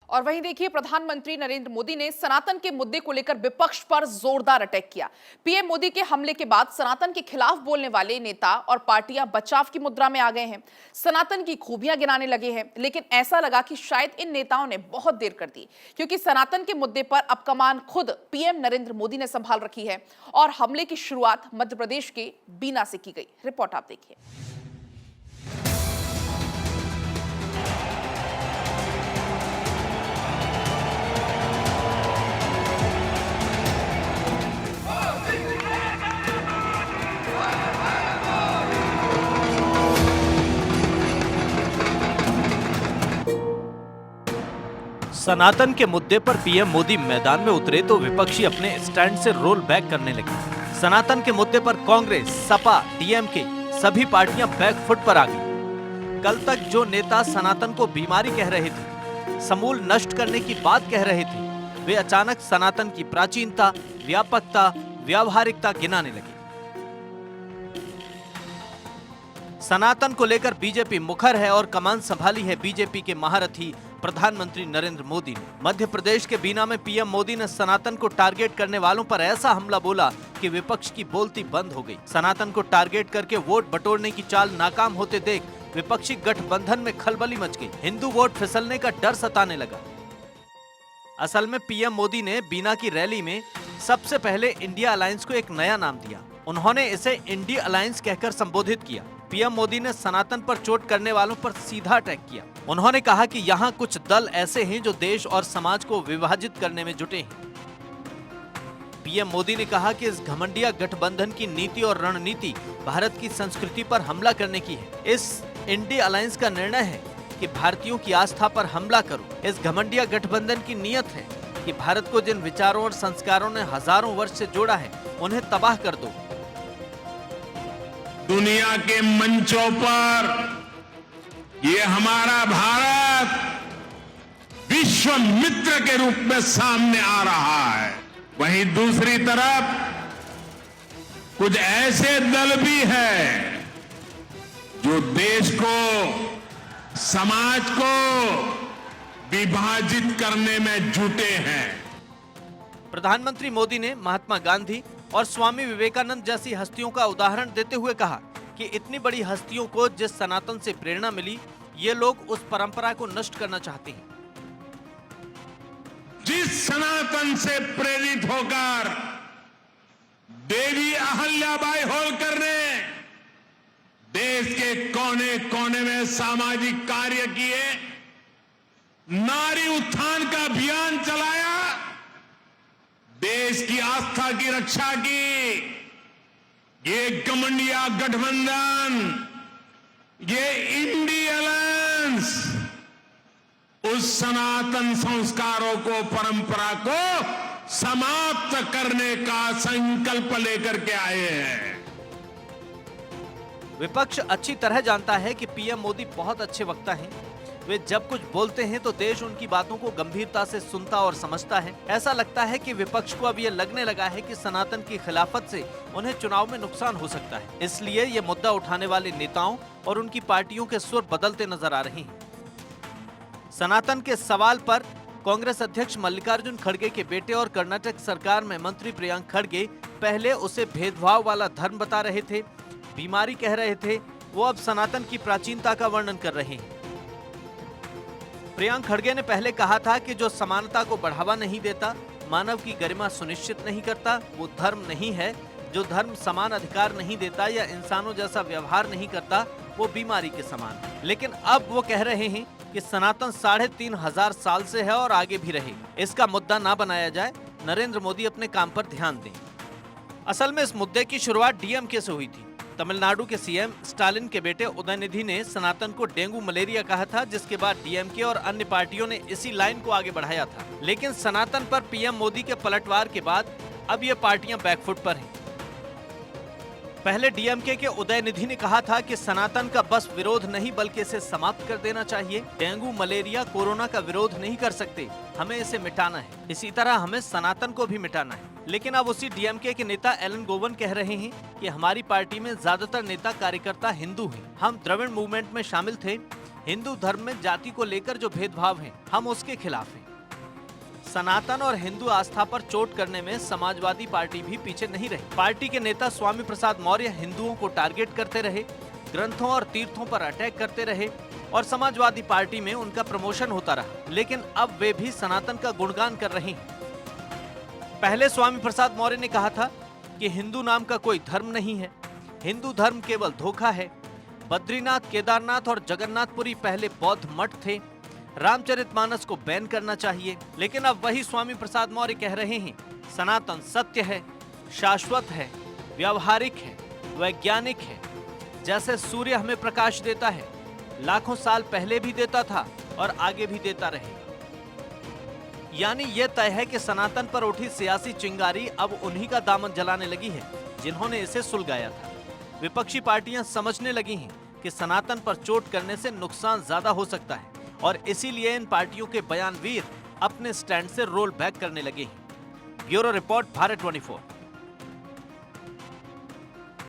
और वहीं देखिए, प्रधानमंत्री नरेंद्र मोदी ने सनातन के मुद्दे को लेकर विपक्ष पर जोरदार अटैक किया। पीएम मोदी के हमले के बाद सनातन के खिलाफ बोलने वाले नेता और पार्टियां बचाव की मुद्रा में आ गए हैं, सनातन की खूबियां गिनाने लगे हैं। लेकिन ऐसा लगा कि शायद इन नेताओं ने बहुत देर कर दी, क्योंकि सनातन के मुद्दे पर अब कमान खुद पीएम नरेंद्र मोदी ने संभाल रखी है और हमले की शुरुआत मध्य प्रदेश के बीना से की गई। रिपोर्ट आप देखिए। सनातन के मुद्दे पर पीएम मोदी मैदान में उतरे तो विपक्षी अपने स्टैंड से रोल बैक करने लगे। सनातन के मुद्दे पर कांग्रेस, सपा, डीएमके सभी पार्टियां बैकफुट पर आ गईं। कल तक जो नेता सनातन को बीमारी कह रहे थे, समूल नष्ट करने की बात कह रहे थे, वे अचानक सनातन की प्राचीनता, व्यापकता, व्यावहारिकता गिनाने लगे। सनातन को लेकर बीजेपी मुखर है और कमान संभाली है बीजेपी के महारथी प्रधानमंत्री नरेंद्र मोदी ने। मध्य प्रदेश के बीना में पीएम मोदी ने सनातन को टारगेट करने वालों पर ऐसा हमला बोला कि विपक्ष की बोलती बंद हो गई। सनातन को टारगेट करके वोट बटोरने की चाल नाकाम होते देख विपक्षी गठबंधन में खलबली मच गई। हिंदू वोट फिसलने का डर सताने लगा। असल में पीएम मोदी ने बीना की रैली में सबसे पहले इंडिया अलायंस को एक नया नाम दिया। उन्होंने इसे इंडिया अलायंस कहकर संबोधित किया। पीएम मोदी ने सनातन पर चोट करने वालों पर सीधा अटैक किया। उन्होंने कहा कि यहाँ कुछ दल ऐसे हैं जो देश और समाज को विभाजित करने में जुटे हैं। पीएम मोदी ने कहा कि इस घमंडिया गठबंधन की नीति और रणनीति भारत की संस्कृति पर हमला करने की है। इस इंडिया अलायंस का निर्णय है कि भारतीयों की आस्था पर हमला करो। इस घमंडिया गठबंधन की नीयत है कि भारत को जिन विचारों और संस्कारों ने हजारों वर्ष से जोड़ा है, उन्हें तबाह कर दो। दुनिया के मंचों पर ये हमारा भारत विश्व मित्र के रूप में सामने आ रहा है। वहीं दूसरी तरफ कुछ ऐसे दल भी हैं जो देश को, समाज को विभाजित करने में जुटे हैं। प्रधानमंत्री मोदी ने महात्मा गांधी और स्वामी विवेकानंद जैसी हस्तियों का उदाहरण देते हुए कहा कि इतनी बड़ी हस्तियों को जिस सनातन से प्रेरणा मिली, ये लोग उस परंपरा को नष्ट करना चाहते हैं। जिस सनातन से प्रेरित होकर देवी अहल्याबाई होलकर ने देश के कोने कोने में सामाजिक कार्य किए, नारी उत्थान का अभियान चलाया, देश की आस्था की रक्षा की, ये घमंडिया गठबंधन, ये इंडिया अलायंस उस सनातन संस्कारों को, परंपरा को समाप्त करने का संकल्प लेकर के आए हैं। विपक्ष अच्छी तरह जानता है कि पीएम मोदी बहुत अच्छे वक्ता हैं। वे जब कुछ बोलते हैं तो देश उनकी बातों को गंभीरता से सुनता और समझता है। ऐसा लगता है कि विपक्ष को अब ये लगने लगा है कि सनातन की खिलाफत से उन्हें चुनाव में नुकसान हो सकता है। इसलिए ये मुद्दा उठाने वाले नेताओं और उनकी पार्टियों के सुर बदलते नजर आ रहे हैं। सनातन के सवाल पर कांग्रेस अध्यक्ष मल्लिकार्जुन खड़गे के बेटे और कर्नाटक सरकार में मंत्री प्रियांक खड़गे पहले उसे भेदभाव वाला धर्म बता रहे थे, बीमारी कह रहे थे। वो अब सनातन की प्राचीनता का वर्णन कर रहे हैं। प्रियांक खड़गे ने पहले कहा था कि जो समानता को बढ़ावा नहीं देता, मानव की गरिमा सुनिश्चित नहीं करता, वो धर्म नहीं है। जो धर्म समान अधिकार नहीं देता या इंसानों जैसा व्यवहार नहीं करता, वो बीमारी के समान है। लेकिन अब वो कह रहे हैं कि सनातन 3500 साल से है और आगे भी रहेगा। इसका मुद्दा ना बनाया जाए, नरेंद्र मोदी अपने काम पर ध्यान दें। असल में इस मुद्दे की शुरुआत डीएमके से हुई थी। तमिलनाडु के सीएम स्टालिन के बेटे उदयनिधि ने सनातन को डेंगू मलेरिया कहा था, जिसके बाद डीएमके और अन्य पार्टियों ने इसी लाइन को आगे बढ़ाया था। लेकिन सनातन पर पीएम मोदी के पलटवार के बाद अब ये पार्टियां बैकफुट पर हैं। पहले डीएमके के उदयनिधि ने कहा था कि सनातन का बस विरोध नहीं बल्कि इसे समाप्त कर देना चाहिए। डेंगू, मलेरिया, कोरोना का विरोध नहीं कर सकते, हमें इसे मिटाना है। इसी तरह हमें सनातन को भी मिटाना है। लेकिन अब उसी डीएमके के नेता एलन गोवन कह रहे हैं कि हमारी पार्टी में ज्यादातर नेता कार्यकर्ता हिंदू हैं। हम द्रविड़ मूवमेंट में शामिल थे, हिंदू धर्म में जाति को लेकर जो भेदभाव है, हम उसके खिलाफ हैं। सनातन और हिंदू आस्था पर चोट करने में समाजवादी पार्टी भी पीछे नहीं रही। पार्टी के नेता स्वामी प्रसाद मौर्य हिंदुओं को टारगेट करते रहे, ग्रंथों और तीर्थों पर अटैक करते रहे और समाजवादी पार्टी में उनका प्रमोशन होता रहा। लेकिन अब वे भी सनातन का गुणगान कर रहे हैं। पहले स्वामी प्रसाद मौर्य ने कहा था कि हिंदू नाम का कोई धर्म नहीं है, हिंदू धर्म केवल धोखा है। बद्रीनाथ, केदारनाथ और जगन्नाथपुरी पहले बौद्ध मठ थे। रामचरितमानस को बैन करना चाहिए। लेकिन अब वही स्वामी प्रसाद मौर्य कह रहे हैं, सनातन सत्य है, शाश्वत है, व्यावहारिक है, वैज्ञानिक है। जैसे सूर्य हमें प्रकाश देता है, लाखों साल पहले भी देता था और आगे भी देता रहे। यानी यह तय है कि सनातन पर उठी सियासी चिंगारी अब उन्हीं का दामन जलाने लगी है जिन्होंने इसे सुलगाया था। विपक्षी पार्टियां समझने लगी हैं कि सनातन पर चोट करने से नुकसान ज्यादा हो सकता है और इसीलिए इन पार्टियों के बयानवीर अपने स्टैंड से रोल बैक करने लगे हैं। Bureau report, Bharat 24।